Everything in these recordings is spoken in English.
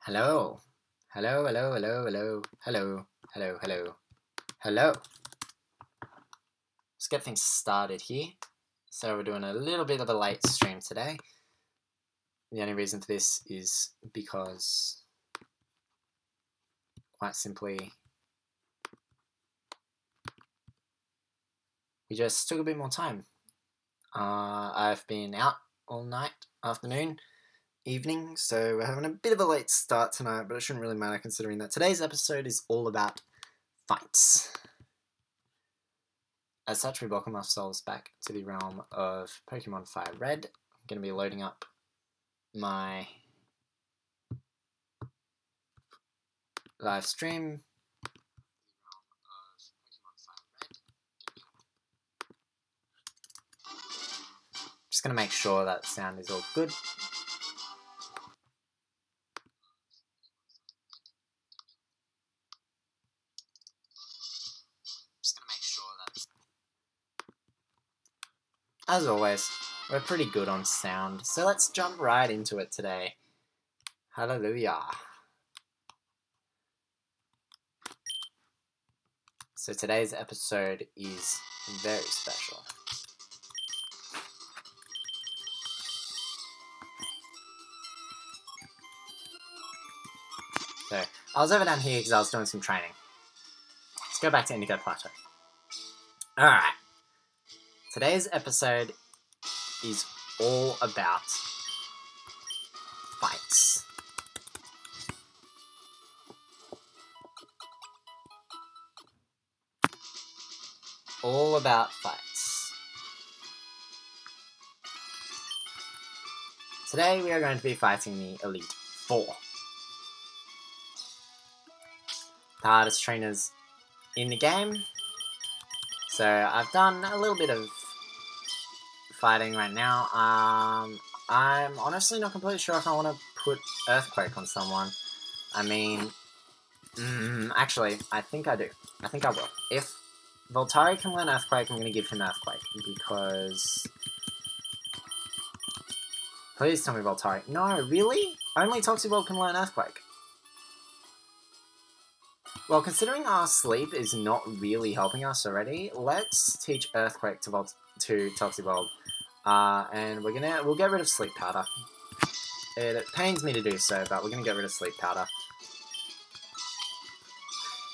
Hello. Hello, hello, hello, hello, hello, hello, hello, hello. Let's get things started here. So we're doing a little bit of a late stream today. The only reason for this is because, quite simply, we just took a bit more time. I've been out all night, afternoon, evening, so we're having a bit of a late start tonight, but it shouldn't really matter considering that today's episode is all about fights. As such, we welcome ourselves back to the realm of Pokemon FireRed. I'm going to be loading up my live stream. Just going to make sure that the sound is all good. As always, we're pretty good on sound, so let's jump right into it today. Hallelujah. So today's episode is very special. So, I was over down here because I was doing some training. Let's go back to Indigo Plateau. Alright. Today's episode is all about fights. All about fights. Today we are going to be fighting the Elite Four. The hardest trainers in the game. So I've done a little bit of fighting right now. I'm honestly not completely sure if I want to put Earthquake on someone. I mean, actually, I think I do. I think I will. If Voltari can learn Earthquake, I'm going to give him Earthquake, because... Please tell me Voltari. No, really? Only Toxibulb can learn Earthquake. Well, considering our sleep is not really helping us already, let's teach Earthquake to Toxibulb. And we'll get rid of Sleep Powder. It pains me to do so, but we're gonna get rid of Sleep Powder.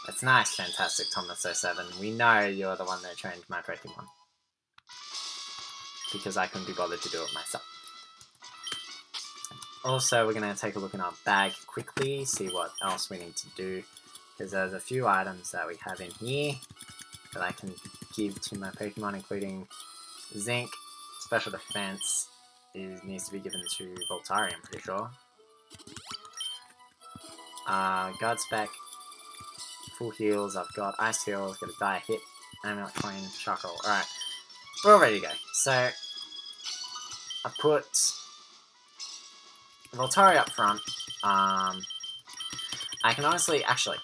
That's nice, fantastic, Thomas07. We know you're the one that trained my Pokemon. Because I couldn't be bothered to do it myself. Also, we're gonna take a look in our bag quickly, see what else we need to do. Because there's a few items that we have in here that I can give to my Pokemon, including Zinc. Special Defense needs to be given to Voltari, I'm pretty sure. Guard Spec, full heals, I've got Ice Heals, got a Dire Hit, Amulet Coin, Charcoal. Alright, we're all ready to go. So, I put Voltari up front. I can honestly, actually,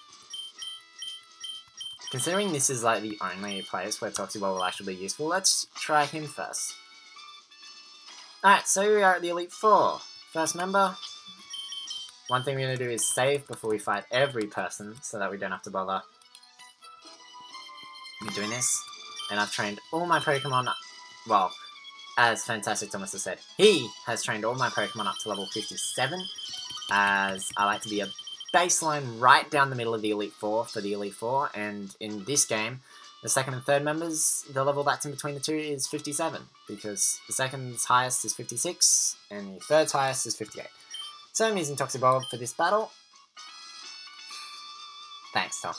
considering this is like the only place where Toxibulb will actually be useful, let's try him first. Alright, so we are at the Elite Four. First member. One thing we're going to do is save before we fight every person, so that we don't have to bother doing this. And I've trained all my Pokemon, well, as Fantastic Thomas has said, he has trained all my Pokemon up to level 57, as I like to be a baseline right down the middle of the Elite Four for the Elite Four, and in this game, the second and third members, the level that's in between the two is 57, because the second's highest is 56, and the third's highest is 58. So I'm using Toxibulb for this battle. Thanks, Tom.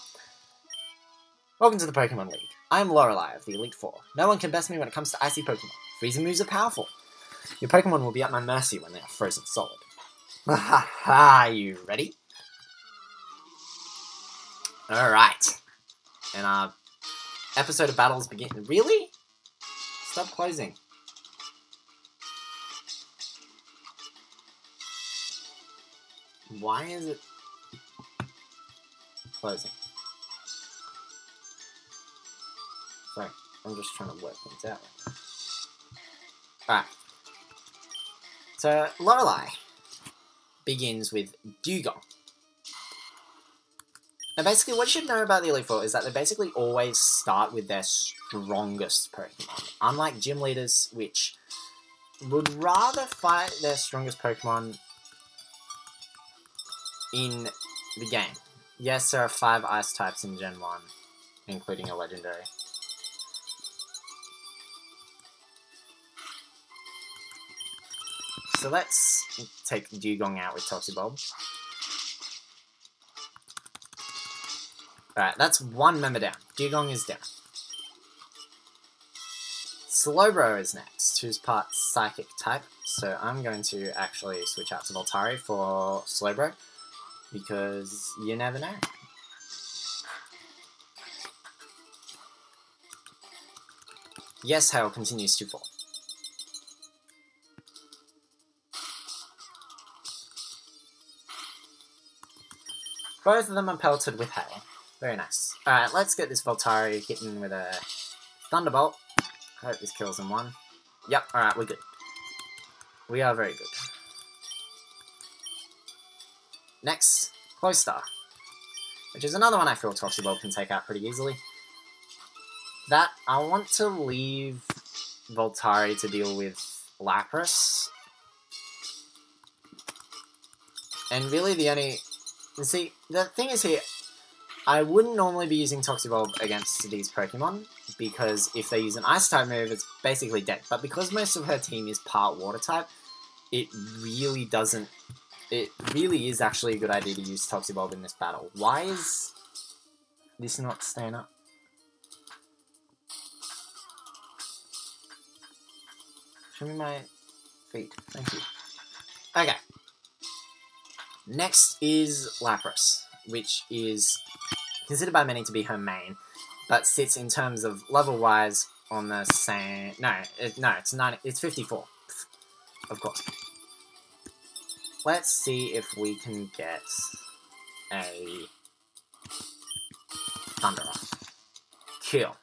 Welcome to the Pokemon League. I'm Lorelei of the Elite Four. No one can best me when it comes to icy Pokemon. Freezing moves are powerful. Your Pokemon will be at my mercy when they are frozen solid. Ha ha, you ready? Alright. And our episode of battles begin. Really? Stop closing. Why is it closing? Sorry, I'm just trying to work things out. Alright. So, Lorelei. begins with Dugong. Now basically what you should know about the Elite Four is that they basically always start with their strongest Pokemon. Unlike gym leaders, which would rather fight their strongest Pokemon in the game. Yes, there are 5 Ice types in Gen 1, including a Legendary. So let's take Dugong out with Toxibulb. Alright, that's 1 member down. Dugong is down. Slowbro is next, who's part Psychic type. So I'm going to actually switch out to Voltari for Slowbro, because you never know. Yes, Hail continues to fall. Both of them are pelted with Hail. Very nice. Alright, let's get this Voltari hitting with a Thunderbolt. I hope this kills him 1. Yep, alright, we're good. We are very good. Next, Clostar, which is another one I feel Toxibulb can take out pretty easily. That, I want to leave Voltari to deal with Lapras. And really the only... See, the thing is here, I wouldn't normally be using Toxibulb against these Pokemon, because if they use an Ice-type move, it's basically dead. But because most of her team is part Water-type, it really doesn't... It really is actually a good idea to use Toxibulb in this battle. Why is this not staying up? Show me my feet. Thank you. Okay. Next is Lapras, which is considered by many to be her main, but sits in terms of level-wise on the same... No, it's 90, it's 54, of course. Let's see if we can get a Thunder off. Kill.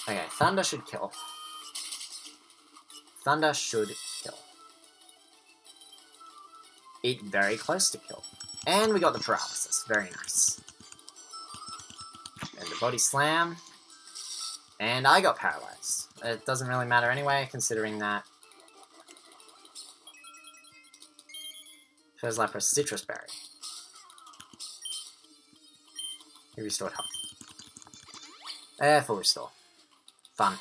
Okay, Thunder should kill. Thunder should kill. It very close to kill. And we got the Paralysis. Very nice. And the Body Slam. And I got paralyzed. It doesn't really matter anyway, considering that Shows Lapras Citrus Berry. He restored health. Full restore. Fun.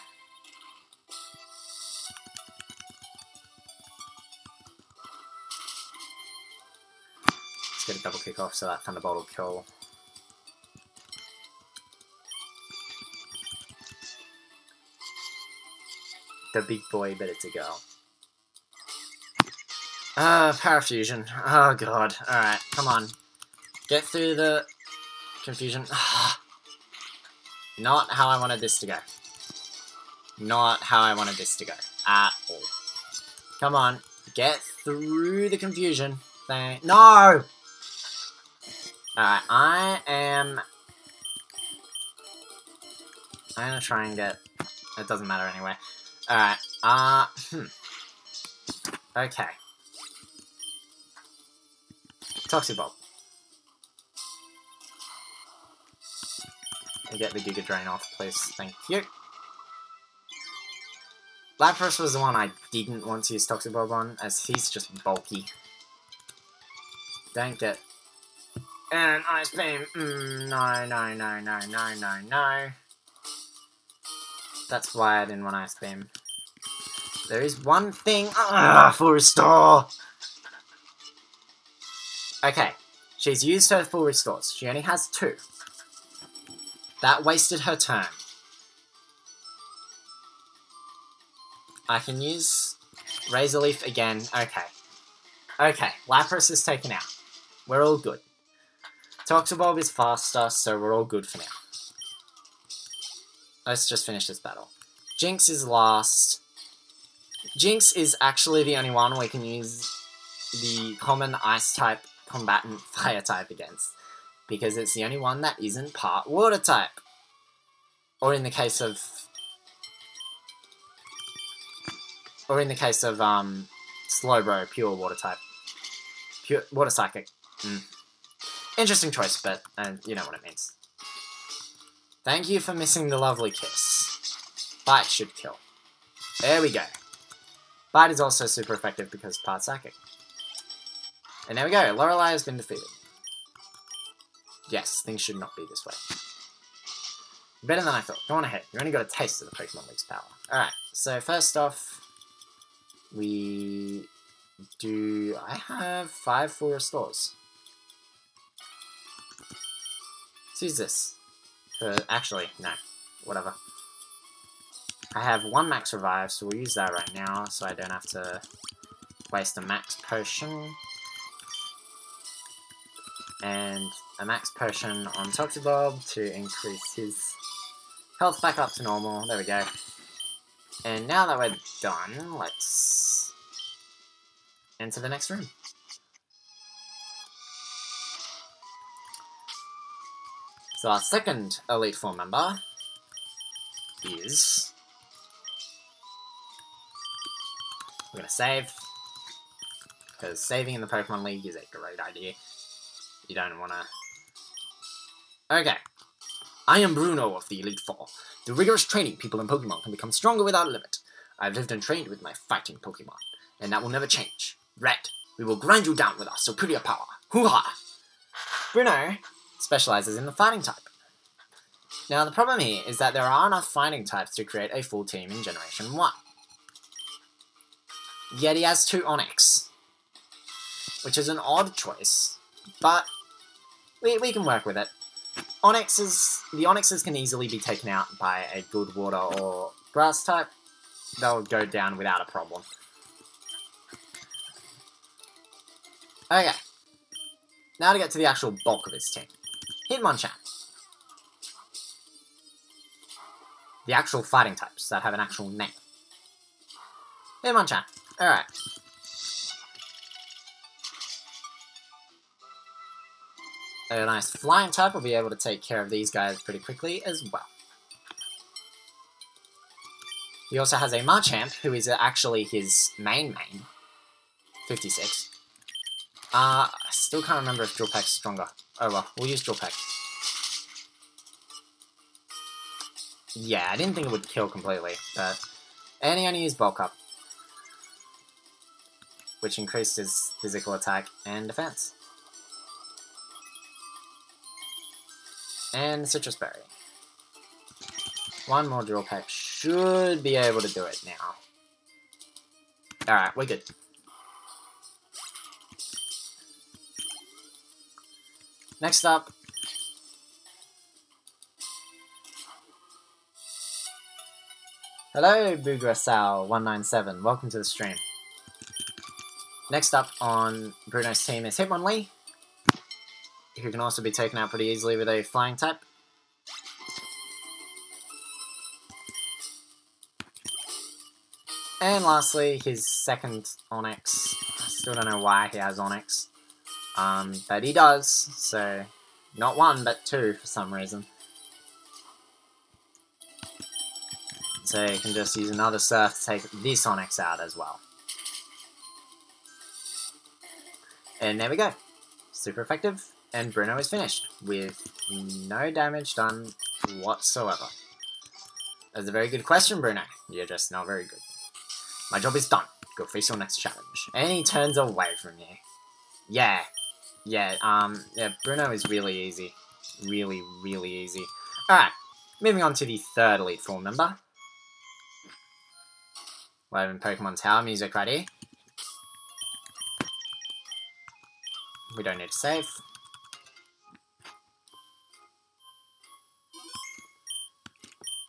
Let's get a double kick off so that Thunderbolt will kill. The big boy, but it's a girl. Parafusion. Oh god. Alright, come on. Get through the confusion. Not how I wanted this to go. Not how I wanted this to go. At all. Come on. Get through the confusion. No! Alright, I'm gonna try and get... It doesn't matter anyway. Alright, Okay. Toxibulb. And get the Giga Drain off, please. Thank you. Lapras was the one I didn't want to use Toxibulb on, as he's just bulky. Don't get... And Ice Beam. No. That's why I didn't want Ice Beam. There is one thing... full restore! Okay, she's used her full restores. She only has 2. That wasted her turn. I can use Razor Leaf again. Okay. Okay, Lapras is taken out. We're all good. Toxibulb is faster, so we're all good for now. Let's just finish this battle. Jinx is last. Jinx is actually the only one we can use the common Ice-type combatant Fire-type against, because it's the only one that isn't part Water-type. Or in the case of... Slowbro, pure Water-type. Pure Water Psychic. Interesting choice, but you know what it means. Thank you for missing the lovely kiss. Bite should kill. There we go. Bite is also super effective because part Psychic. And there we go, Lorelei has been defeated. Yes, things should not be this way. Better than I thought. Go on ahead. You only got a taste of the Pokemon League's power. Alright, so first off, we do... I have 5 full restores. Let's use this. Actually, no. Whatever. I have 1 max revive, so we'll use that right now, so I don't have to waste a max potion. And a max potion on Toxabob to increase his health back up to normal. There we go. And now that we're done, let's enter the next room. So our second Elite Four member is... We're gonna save, because saving in the Pokemon League is a great idea. You don't wanna... Okay. I am Bruno of the Elite Four. Through rigorous training, people in Pokemon can become stronger without limit. I've lived and trained with my fighting Pokemon, and that will never change. Red, we will grind you down with our superior power. Hoo-ha! Bruno specializes in the fighting type. Now, the problem here is that there are enough fighting types to create a full team in Generation 1. Yet he has 2 Onix, which is an odd choice, but we can work with it. The Onixes can easily be taken out by a good water or grass type. They'll go down without a problem. Okay, now to get to the actual bulk of his team. Hitmonchan. The actual fighting types that have an actual name. Hitmonchan. Alright. A nice flying type will be able to take care of these guys pretty quickly as well. He also has a Machamp, who is actually his main. 56. I still can't remember if Drill Peck's stronger. Oh well, we'll use Drill Peck. Yeah, I didn't think it would kill completely, but... And he only used Bulk Up, which increased his physical attack and defense. And Citrus Berry. 1 more Drill Peck should be able to do it now. Alright, we're good. Next up... Hello, Boograsal197. Welcome to the stream. Next up on Bruno's team is Hitmonlee, who can also be taken out pretty easily with a flying type. And lastly, his second Onix. I still don't know why he has Onix. But he does, so not 1, but 2 for some reason. So you can just use another Surf to take this Onix out as well. And there we go. Super effective, and Bruno is finished with no damage done whatsoever. That's a very good question, Bruno. You're just not very good. My job is done. Go face your next challenge. And he turns away from you. Yeah. Yeah, Bruno is really easy. Really, really easy. Alright, moving on to the third Elite Four member. We're having Pokemon Tower music right here. We don't need to save.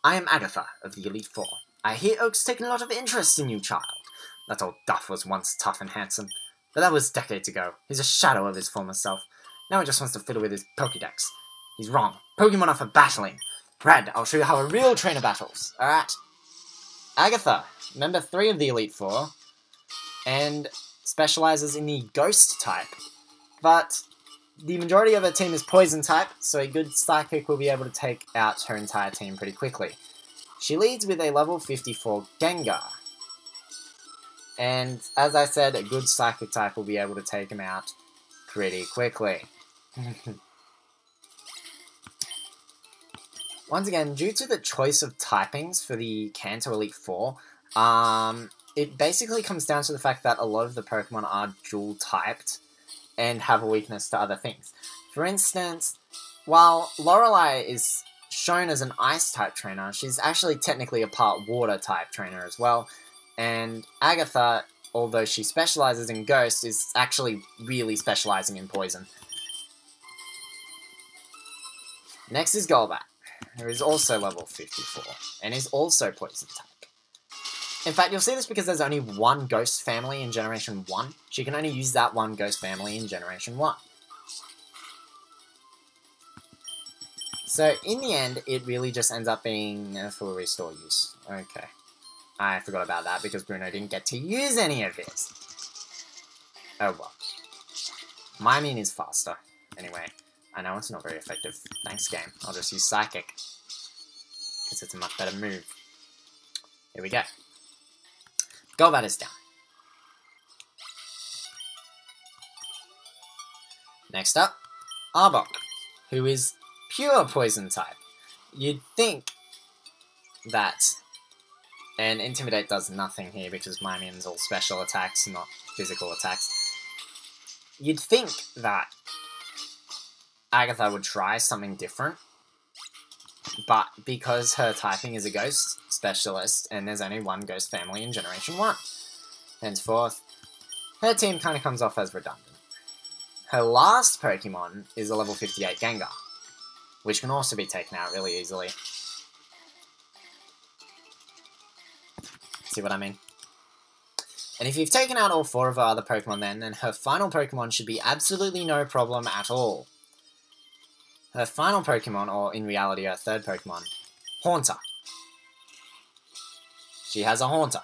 I am Agatha of the Elite Four. I hear Oak's taken a lot of interest in you, child. That old Duff was once tough and handsome, but that was decades ago. He's a shadow of his former self. Now he just wants to fiddle with his Pokédex. He's wrong. Pokemon are for battling. Brad, I'll show you how a real trainer battles. Alright. Agatha, member 3 of the Elite Four, and specializes in the Ghost type. But the majority of her team is Poison type, so a good Psychic will be able to take out her entire team pretty quickly. She leads with a level 54 Gengar. And, as I said, a good Psychic type will be able to take him out pretty quickly. Once again, due to the choice of typings for the Kanto Elite Four, it basically comes down to the fact that a lot of the Pokemon are dual-typed and have a weakness to other things. For instance, while Lorelei is shown as an Ice-type trainer, she's actually technically a part Water-type trainer as well, and Agatha, although she specializes in Ghost, is actually really specializing in Poison. Next is Golbat, who is also level 54, and is also Poison-type. In fact, you'll see this because there's only one Ghost family in Generation 1. She can only use that one Ghost family in Generation 1. So, in the end, it really just ends up being a full restore use. Okay. I forgot about that because Bruno didn't get to use any of his. Oh well. My mean is faster. Anyway, I know it's not very effective. Thanks, game. I'll just use Psychic. Because it's a much better move. Here we go. Golbat is down. Next up, Arbok, who is pure Poison type. You'd think that, and Intimidate does nothing here because my min's all special attacks, not physical attacks. You'd think that Agatha would try something different, but because her typing is a Ghost specialist, and there's only one Ghost family in Generation 1, henceforth, her team kind of comes off as redundant. Her last Pokemon is a level 58 Gengar, which can also be taken out really easily. See what I mean? And if you've taken out all 4 of her other Pokemon then her final Pokemon should be absolutely no problem at all. Her final Pokemon, or in reality her third Pokemon, Haunter. She has a Haunter.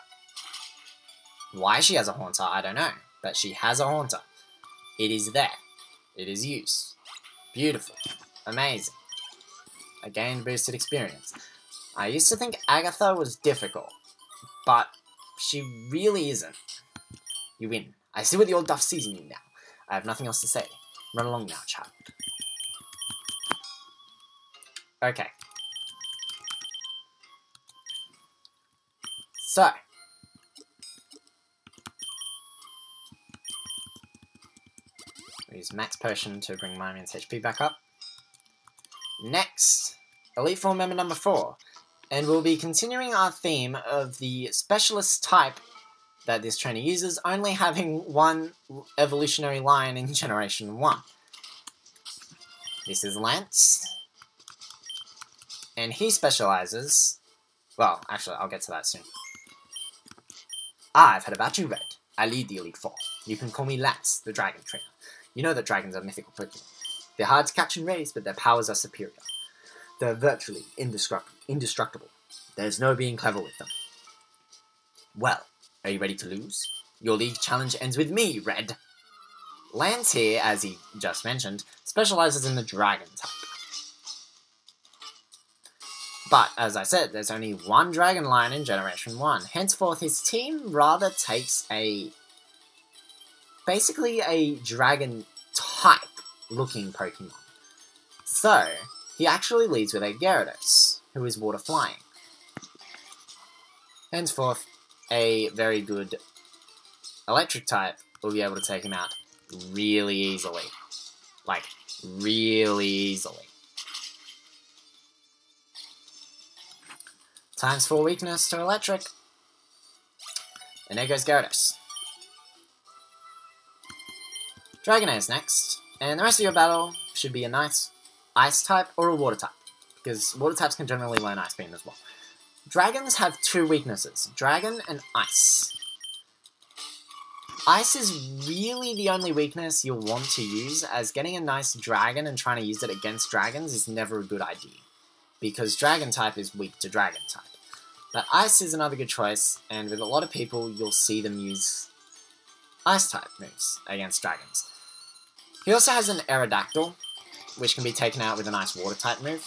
Why she has a Haunter, I don't know, but she has a Haunter. It is there. It is used. Beautiful. Amazing. I gained boosted experience. I used to think Agatha was difficult, but she really isn't. You win. I see what the old duff sees in you now. I have nothing else to say. Run along now, child. Okay. So. Use Max Potion to bring my man's HP back up. Next, Elite Four member number 4. And we'll be continuing our theme of the specialist type that this trainer uses, only having one evolutionary line in Generation 1. This is Lance. And he specializes... Well, actually, I'll get to that soon. I've heard about you, Red. I lead the Elite Four. You can call me Lance, the Dragon Trainer. You know that dragons are mythical Pokemon. They're hard to catch and raise, but their powers are superior. They're virtually indestructible. There's no being clever with them. Well, are you ready to lose? Your league challenge ends with me, Red. Lance here, as he just mentioned, specializes in the Dragon type. But, as I said, there's only one Dragon line in Generation 1. Henceforth, his team rather takes basically a Dragon type looking Pokemon. So, he actually leads with a Gyarados, who is water flying. Henceforth, a very good electric type will be able to take him out really easily. Like, really easily. Times 4 weakness to electric. And there goes Gyarados. Dragonair is next, and the rest of your battle should be a nice Ice type or a Water type, because Water types can generally learn Ice Beam as well. Dragons have 2 weaknesses, Dragon and Ice. Ice is really the only weakness you'll want to use, as getting a nice Dragon and trying to use it against Dragons is never a good idea, because Dragon type is weak to Dragon type. But Ice is another good choice, and with a lot of people you'll see them use Ice type moves against Dragons. He also has an Aerodactyl, which can be taken out with a nice Water type move.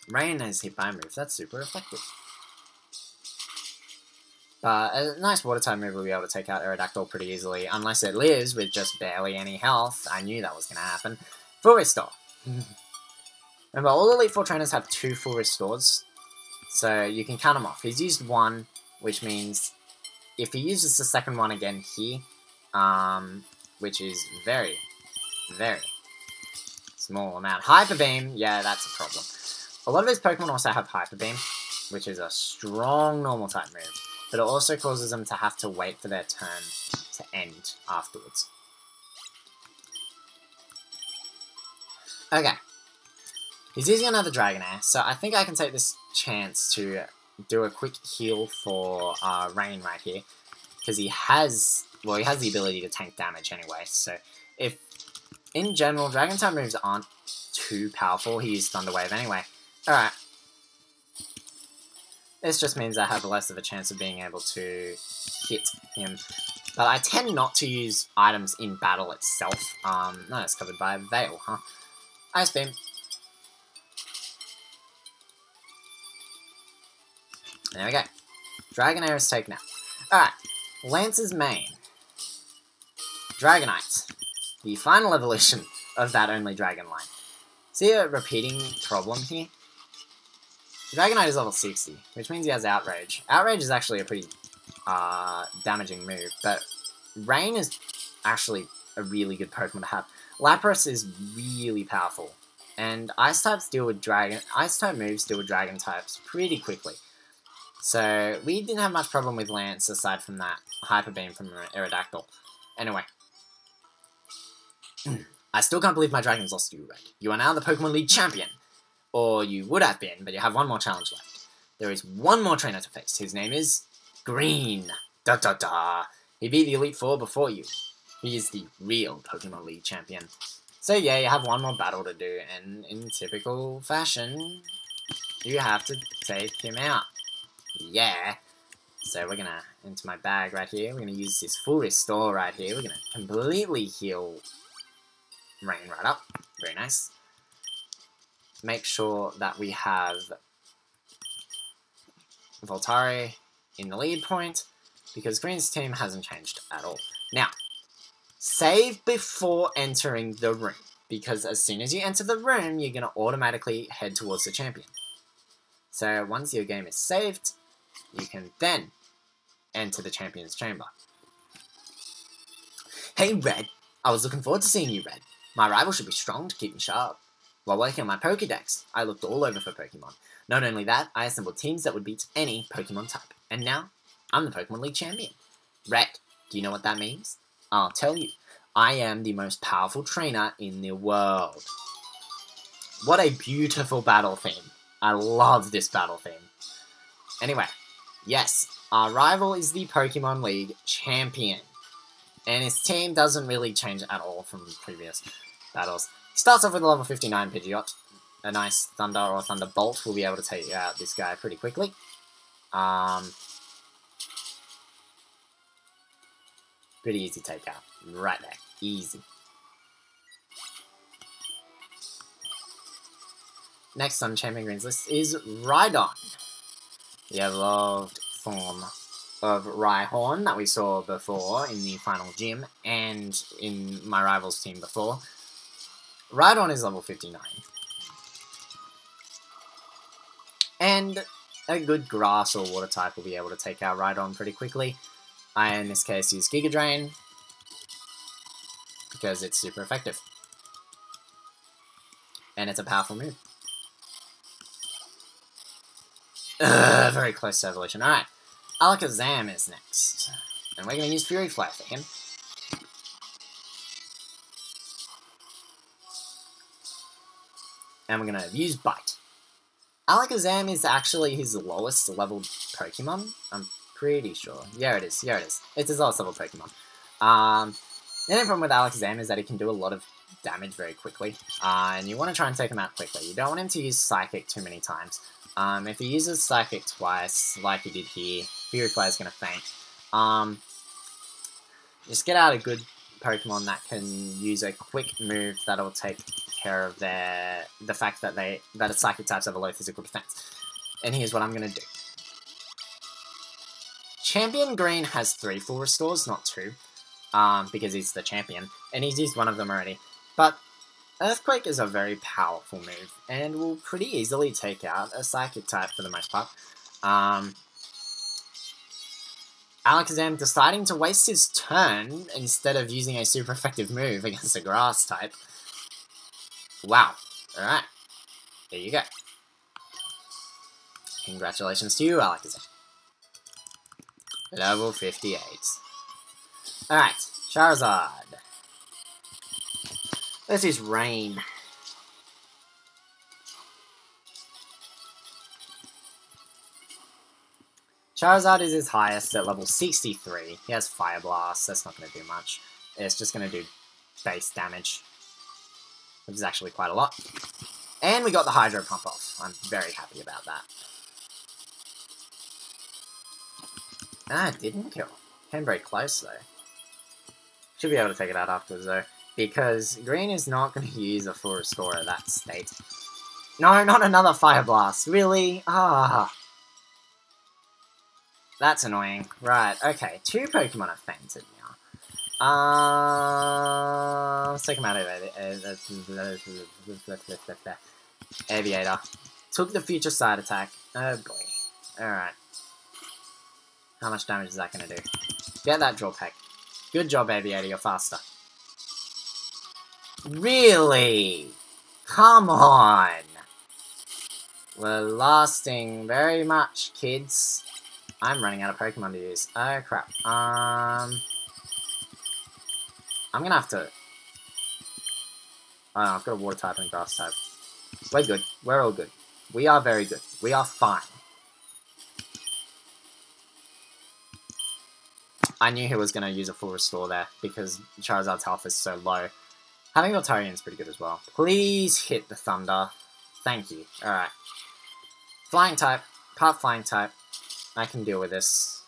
Rain is hit by a move, that's super effective. But a nice water type move will be able to take out Aerodactyl pretty easily, unless it lives with just barely any health. I knew that was going to happen. Full Restore. Remember, all Elite Four trainers have 2 full restores, so you can count them off. He's used 1, which means if he uses the second one again here, which is very, very small amount. Hyper Beam, yeah, that's a problem. A lot of his Pokemon also have Hyper Beam, which is a strong normal type move, but it also causes them to have to wait for their turn to end afterwards. Okay. He's using another Dragonair, so I think I can take this chance to do a quick heal for Rain right here, because he has the ability to tank damage anyway, so if, in general, Dragon-type moves aren't too powerful, he used Thunder Wave anyway. Alright. This just means I have less of a chance of being able to hit him, but I tend not to use items in battle itself. No, it's covered by a Veil, huh? Ice Beam. There we go. Dragonair is taken out. Alright, Lance's main. Dragonite. The final evolution of that only dragon line. See a repeating problem here? Dragonite is level 60, which means he has Outrage. Outrage is actually a pretty damaging move, but Rain is actually a really good Pokemon to have. Lapras is really powerful, and Ice types deal with Ice type moves deal with Dragon types pretty quickly. So, we didn't have much problem with Lance, aside from that Hyper Beam from Aerodactyl. Anyway. I still can't believe my Dragons lost to you, Red. You are now the Pokemon League champion. Or you would have been, but you have one more challenge left. There is one more trainer to face. His name is Green. Da da da. He beat the Elite Four before you. He is the real Pokemon League champion. So yeah, you have one more battle to do, and in typical fashion, you have to take him out. Yeah. So we're gonna, into my bag right here, we're gonna use this full restore right here. We're gonna completely heal Rain right up. Very nice. Make sure that we have Voltari in the lead point, because Green's team hasn't changed at all. Now, save before entering the room, because as soon as you enter the room, you're gonna automatically head towards the champion. So once your game is saved, you can then enter the champion's chamber. Hey Red, I was looking forward to seeing you, Red. My rival should be strong to keep me sharp. While working on my Pokédex, I looked all over for Pokemon. Not only that, I assembled teams that would beat any Pokemon type. And now, I'm the Pokemon League champion. Red, do you know what that means? I'll tell you. I am the most powerful trainer in the world. What a beautiful battle theme. I love this battle theme. Anyway, yes, our rival is the Pokemon League champion. And his team doesn't really change at all from previous battles. He starts off with a level 59 Pidgeot. A nice Thunder or Thunderbolt will be able to take out this guy pretty quickly. Pretty easy take out. Right there. Easy. Next on Champion Green's list is Rhydon. The evolved form of Rhyhorn that we saw before in the final gym and in my rival's team before. Rhydon is level 59. And a good grass or water type will be able to take out Rhydon pretty quickly. I, in this case, use Giga Drain because it's super effective. And it's a powerful move. Very close to evolution. Alright, Alakazam is next. And we're going to use Fury Fly for him. And we're going to use Bite. Alakazam is actually his lowest leveled Pokemon. I'm pretty sure. Yeah, it is. Yeah, it is. It's his lowest leveled Pokemon. The only problem with Alakazam is that he can do a lot of damage very quickly. And you want to try and take him out quickly. You don't want him to use Psychic too many times. If he uses Psychic twice, like he did here, Fury Fly is going to faint. Just get out a good Pokemon that can use a quick move that'll take care of the fact that its Psychic types have a low physical defense. And here's what I'm going to do. Champion Green has 3 full restores, not 2. Because he's the champion, and he's used one of them already. But Earthquake is a very powerful move, and will pretty easily take out a Psychic type for the most part. Alakazam deciding to waste his turn instead of using a super effective move against a Grass type. Wow. Alright. There you go. Congratulations to you, Alakazam. Level 58. Alright, Charizard. This is Rain. Charizard is his highest at level 63. He has Fire Blast, that's not going to do much. It's just going to do base damage, which is actually quite a lot. And we got the Hydro Pump off. I'm very happy about that. Ah, it didn't kill. Came very close, though. Should be able to take it out afterwards, though. Because Green is not going to use a full restore at that state. No, not another Fire Blast. Really? Ah. That's annoying. Right, okay. 2 Pokemon have fainted now. Let's take them out of Aviator. Took the future side attack. Oh boy. Alright. How much damage is that going to do? Get that Draw Peck. Good job, Aviator. You're faster. Really? Come on. We're lasting very much, kids. I'm running out of Pokemon to use. Oh, crap. I'm gonna have to... Oh, no, I've got a Water type and Grass type. We're good. We're all good. We are very good. We are fine. I knew he was going to use a full restore there, because Charizard's health is so low. Having Voltarian is pretty good as well. Please hit the Thunder. Thank you. Alright. Flying type. Part Flying type. I can deal with this.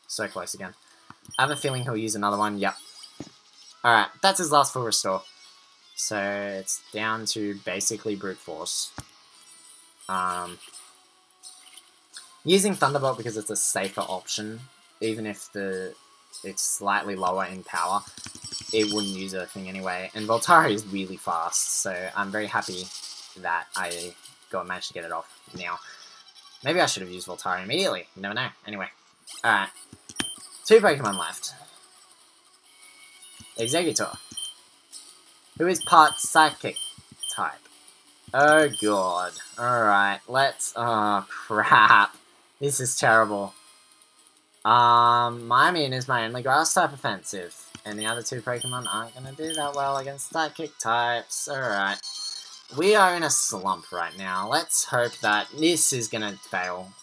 So close again. I have a feeling he'll use another one. Yep. Alright, that's his last full restore. So it's down to basically brute force. Using Thunderbolt because it's a safer option, even if it's slightly lower in power, it wouldn't use Earthing anyway. And Voltari is really fast, so I'm very happy that I managed to get it off now. Maybe I should have used Voltari immediately. You never know. Anyway. Alright. 2 Pokemon left. Executor, who is part Psychic type. Oh god. Alright, let's... Oh, crap. This is terrible. Mimian is my only Grass type offensive, and the other 2 Pokemon aren't going to do that well against Psychic types. Alright. We are in a slump right now. Let's hope that this is going to fail.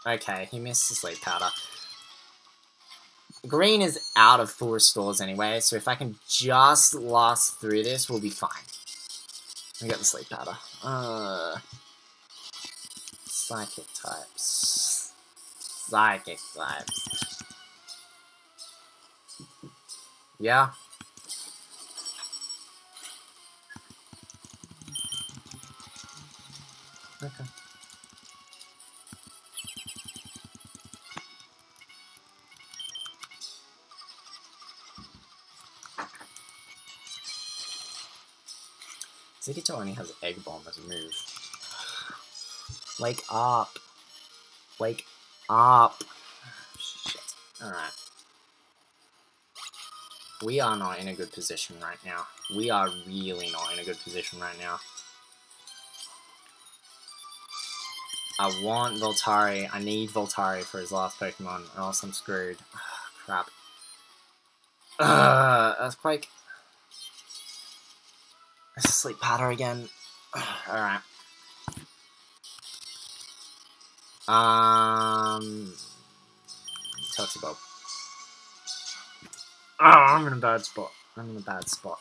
Okay, he missed the Sleep Powder. Green is out of full restores anyway, so if I can just last through this, we'll be fine. We got the Sleep Powder. Psychic types. Psychic types. Yeah. Okay. Zigito only has Egg Bomb as a move. Wake up. Wake up. Shit. Alright. We are not in a good position right now. We are really not in a good position right now. I want Voltari. I need Voltari for his last Pokemon, or else I'm screwed. Crap. Earthquake. Sleep Powder again. Alright. Toxic-Bulb. Oh, I'm in a bad spot. I'm in a bad spot.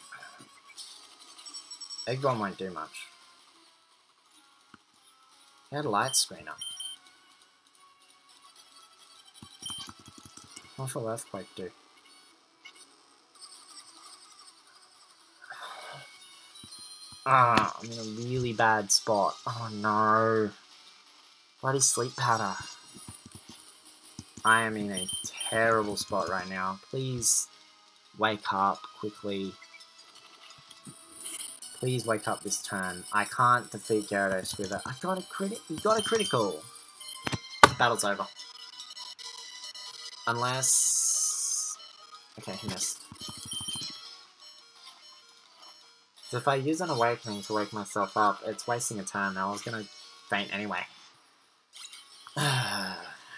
Egg Bomb won't do much. He had a Light Screener. What will Earthquake do? Ah, I'm in a really bad spot. Oh no. Bloody sleep powder. I am in a terrible spot right now. Please wake up quickly. Please wake up this turn. I can't defeat Gyarados with it. I got a you got a critical. Battle's over. Unless... Okay, he missed. So if I use an awakening to wake myself up, it's wasting a turn. I was gonna faint anyway.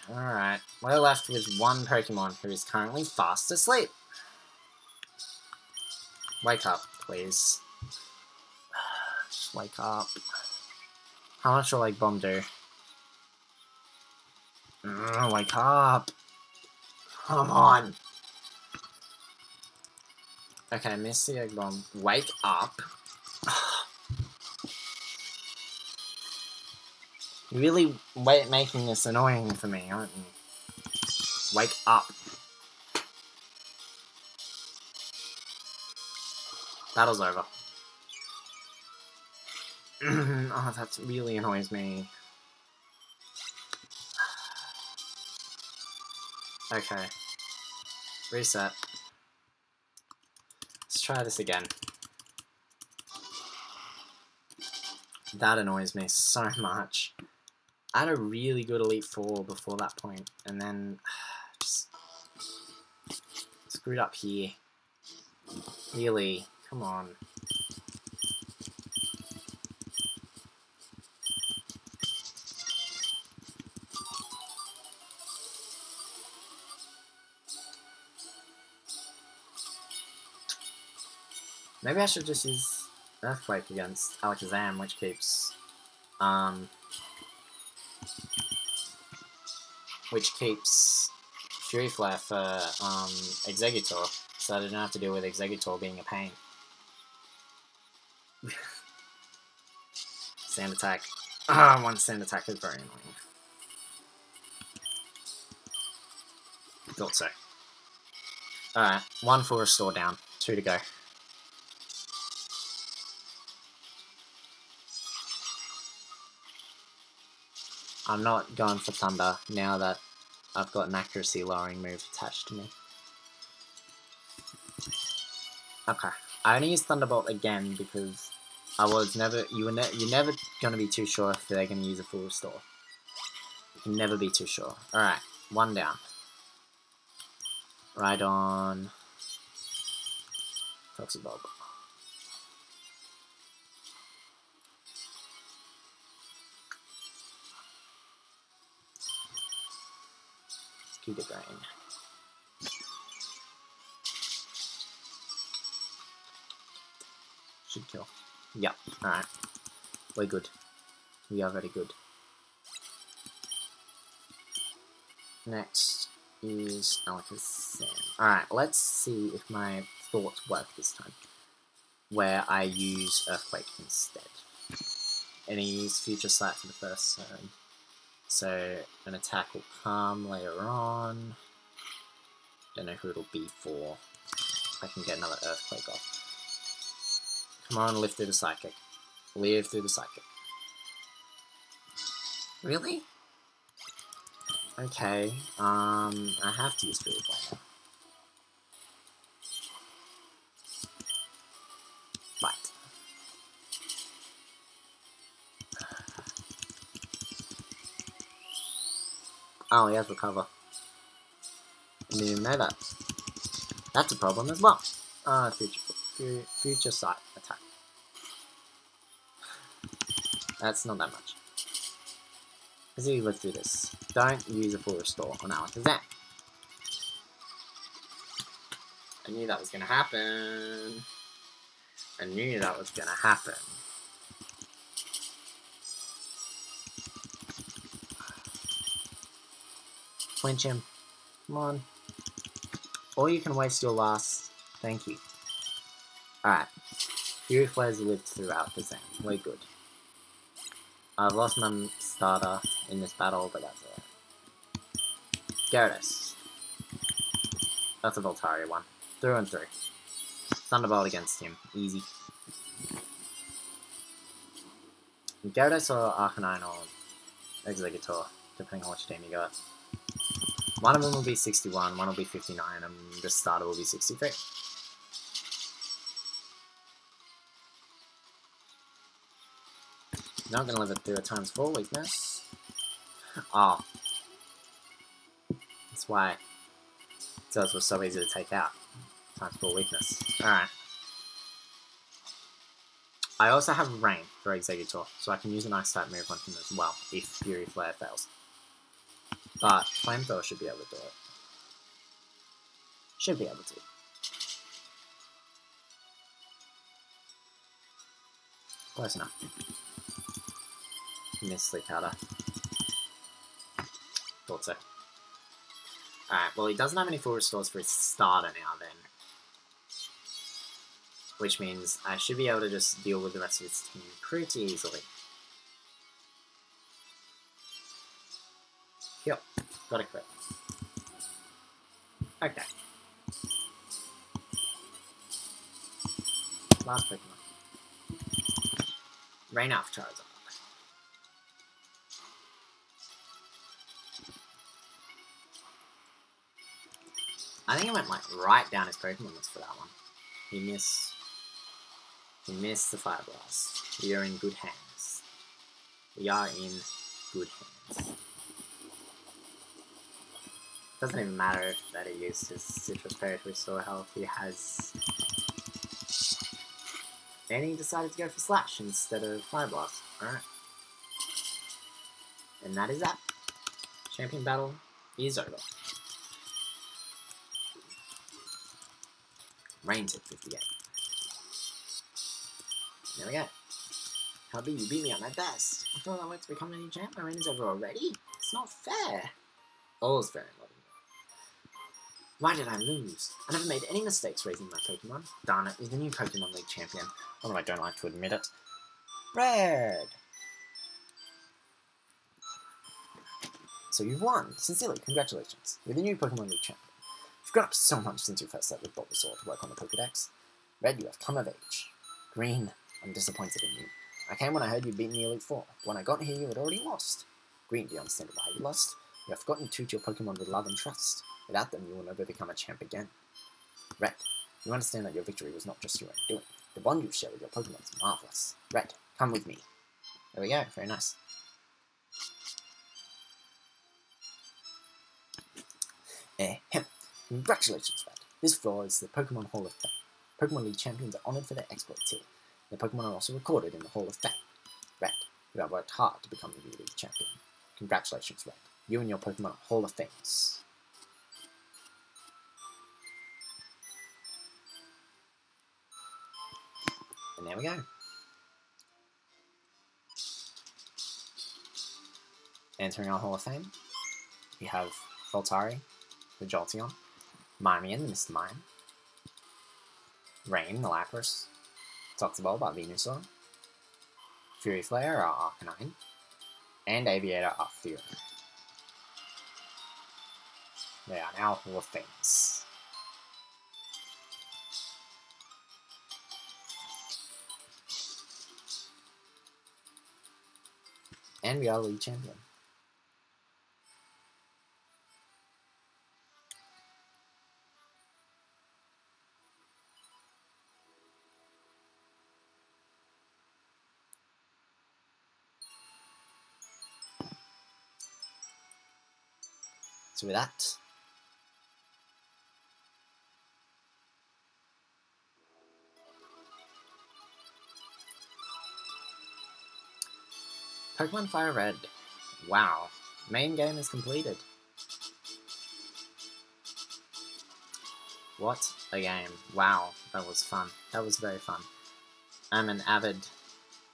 Alright, we're left with one Pokemon who is currently fast asleep. Wake up, please. Just wake up. How much will Egg Bomb do? Wake up! Come on! Okay, miss the Egg Bomb. Wake up! You're really making this annoying for me, aren't you? Wake up. Battle's over. Oh, that really annoys me. Okay. Reset. Let's try this again. That annoys me so much. I had a really good Elite Four before that point, and then just screwed up here. Really? Come on. Maybe I should just use Earthquake against Alakazam, which keeps Fury Flare for Exeggutor, so I don't have to deal with Exeggutor being a pain. Sand attack. One sand attack is very annoying. Thought so. Alright, 1 full restore down, 2 to go. I'm not going for Thunder now that I've got an accuracy lowering move attached to me. Okay, I only used Thunderbolt again because you're never gonna be too sure if they're gonna use a full restore. You can never be too sure. Alright, 1 down. Right on Toxibulb. Giga Drain. Should kill. Yep, alright. We're good. We are very good. Next is Alakazam. Alright, let's see if my thoughts work this time. Where I use Earthquake instead. And I use Future Sight for the first turn. So an attack will come later on. Don't know who it'll be for. I can get another Earthquake off. Come on, live through the Psychic. Live through the Psychic. Really? Okay, I have to use Fury Flare. Right. Oh, he has Recover. I didn't even know that. That's a problem as well. Future Sight attack. That's not that much. Let's see if we live through this. Don't use a full restore on Alakazam. I knew that was going to happen. I knew that was going to happen. Flinch him. Come on. Or you can waste your last. Thank you. Alright. Fury Flares lived through Alakazam. We're good. I've lost my starter in this battle, but that's alright. Gyarados. That's a Voltaria one. Through and through. Thunderbolt against him. Easy. Gyarados or Arcanine or Executor, depending on which team you got. One of them will be 61, one will be 59, and the starter will be 63. Not gonna live it through a ×4 weakness. Oh. That's why Zealous was so easy to take out. ×4 weakness. Alright. I also have Rain for Executor, so I can use an Ice type move on him as well, if Fury Flare fails. But Flamethrower should be able to do it. Should be able to. Close enough. Missed Sleep Powder. Thought so. Alright, well he doesn't have any full restores for his starter now then. Which means I should be able to just deal with the rest of his team pretty easily. Yep, got it correct. Okay. Last Pokemon. Rain out for Charizard. I think I went like right down his Pokemon list for that one. He missed the Fire Blast. We are in good hands. We are in good hands. Doesn't even matter if that he used his Citrus Berry to restore health. He has. And he decided to go for Slash instead of Fire Blast. Alright. And that is that. Champion battle is over. Rain's at 58. There we go. Hubby, you beat me at my best. I thought I went to become a new champ. My reign is over already. It's not fair. All's fair in loving you. Why did I lose? I never made any mistakes raising my Pokemon. Darn it, he's the new Pokemon League champion. Although I don't like to admit it. Red! So you've won. Sincerely, congratulations. You're the new Pokemon League champion. You've grown up so much since you first set with Bulbasaur to work on the Pokedex. Red, you have come of age. Green, I'm disappointed in you. I came when I heard you'd beaten the Elite Four. When I got here, you had already lost. Green, do you understand why you lost? You have forgotten to treat your Pokemon with love and trust. Without them, you will never become a champ again. Red, you understand that your victory was not just your own doing. The bond you share with your Pokemon is marvelous. Red, come with me. There we go, very nice. Ahem. Congratulations, Red. This floor is the Pokemon Hall of Fame. Pokemon League champions are honoured for their exploits here. Their Pokemon are also recorded in the Hall of Fame. Red, you have worked hard to become the new League champion. Congratulations, Red. You and your Pokemon are Hall of Famers. And there we go. Entering our Hall of Fame, we have Voltari, the Jolteon, Marmion, the Mr. Mime, Rain, the Lapras, Toxaball by Venusaur, Fury Flare, our Arcanine, and Aviator, our Theory. They are now Hall of Famers. And we are League Champion. So with that, Pokemon FireRed. Wow. Main game is completed. What a game. Wow, that was fun. That was very fun. I'm an avid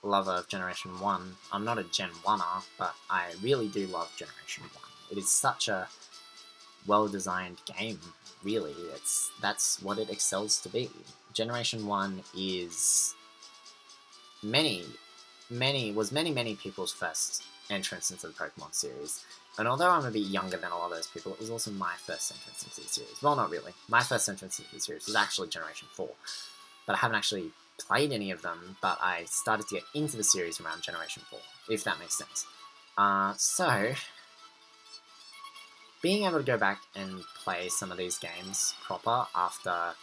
lover of Generation 1. I'm not a Gen 1er, but I really do love Generation 1. It is such a well-designed game, really. That's what it excels to be. Generation 1 is many people's first entrance into the Pokemon series. And although I'm a bit younger than a lot of those people, it was also my first entrance into the series. Well, not really. My first entrance into the series was actually Generation 4. But I haven't actually played any of them, but I started to get into the series around Generation 4, if that makes sense. So, being able to go back and play some of these games proper after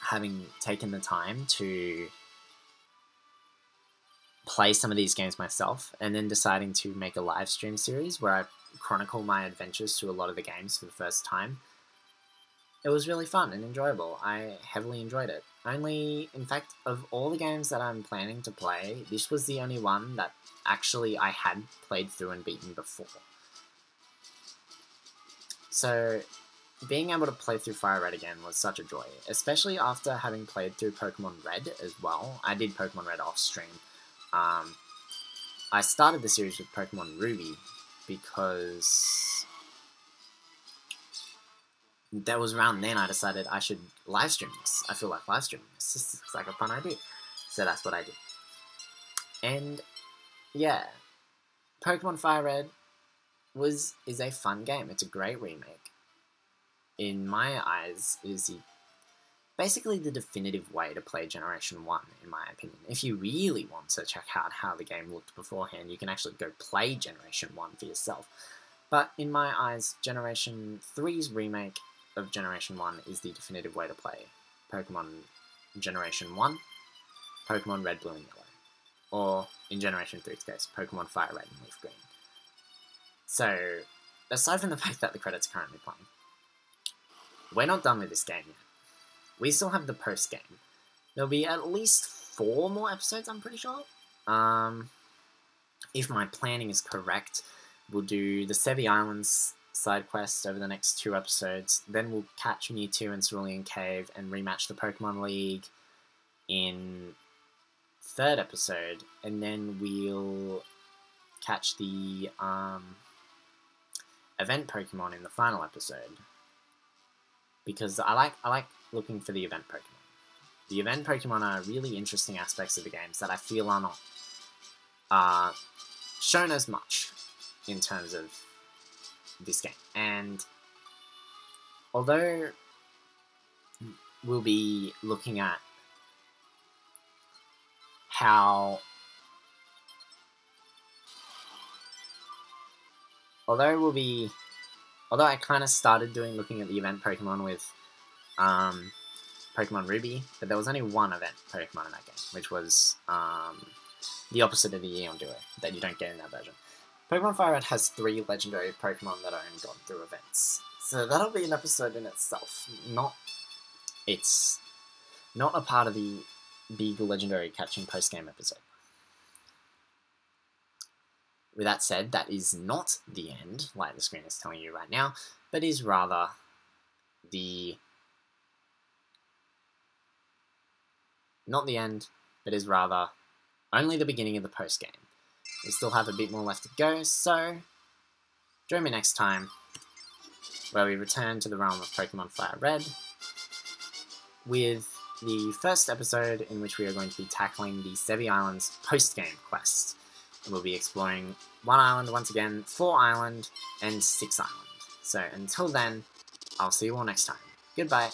having taken the time to play some of these games myself, and then deciding to make a live stream series where I chronicle my adventures through a lot of the games for the first time, it was really fun and enjoyable. I heavily enjoyed it. Only, in fact, of all the games that I'm planning to play, this was the only one that actually I had played through and beaten before. So, being able to play through FireRed again was such a joy, especially after having played through Pokemon Red as well. I did Pokemon Red off stream. I started the series with Pokemon Ruby because that was around then I decided I should live stream this. I feel like live streaming this. This looks like a fun idea. So that's what I did. And yeah, Pokemon FireRed is a fun game. It's a great remake. In my eyes, is basically the definitive way to play Generation 1, in my opinion. If you really want to check out how the game looked beforehand, you can actually go play Generation 1 for yourself. But in my eyes, Generation 3's remake of Generation 1 is the definitive way to play Pokemon Generation 1, Pokemon Red, Blue, and Yellow. Or, in Generation 3's case, Pokemon Fire Red and Leaf Green. So, aside from the fact that the credits are currently playing, we're not done with this game yet. We still have the post-game. There'll be at least 4 more episodes, I'm pretty sure. If my planning is correct, we'll do the Sevi Islands side quest over the next 2 episodes. Then we'll catch Mewtwo in Cerulean Cave and rematch the Pokemon League in 3rd episode. And then we'll catch the event Pokemon in the final episode. Because I like looking for the event Pokemon. The event Pokemon are really interesting aspects of the games that I feel are not shown as much in terms of this game. And although we'll be looking at how Although I kind of started looking at the event Pokemon with Pokemon Ruby, but there was only one event Pokemon in that game, which was the opposite of the Eon Duo, that you don't get in that version. Pokemon FireRed has 3 legendary Pokemon that are only gone through events. So that'll be an episode in itself. It's not a part of the big legendary catching post-game episode. With that said, that is not the end, like the screen is telling you right now, but is rather not the end, but is rather only the beginning of the post-game. We still have a bit more left to go, so join me next time, where we return to the realm of Pokemon FireRed, with the first episode in which we are going to be tackling the Sevi Islands post-game quest. We'll be exploring 1 island once again, 4 island, and 6 island. So until then, I'll see you all next time. Goodbye.